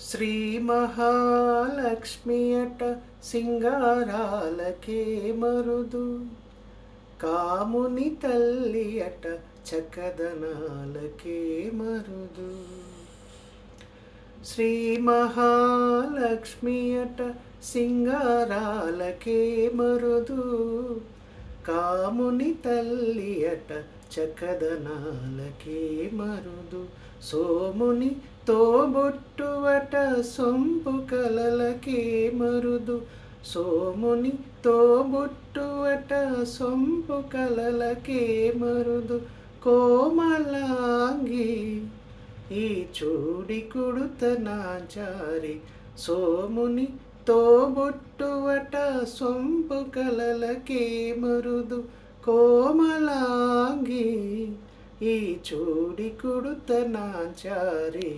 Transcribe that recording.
శ్రీ మహాలక్ష్మి అట సింగారాలకే మరుదు, కాముని తల్లి అట చకదనాలకే మరుదు. శ్రీ మహాలక్ష్మి అట సింగారాలకే మరుదు, కాముని తల్లి అట చకదనాలకే మరుదు. సోముని తోబొట్టువట సొంపు కలలకే మరుదు, సోముని తోబొట్టువట సొంపు కలలకే మరుదు. కోమలాంగి ఈ చూడి కుడుత నాచారి, సోముని తోబొట్టువట సొంపు కలలకే మరుదు. కోమలాంగి ఈ చూడి కుడుత నాచారి.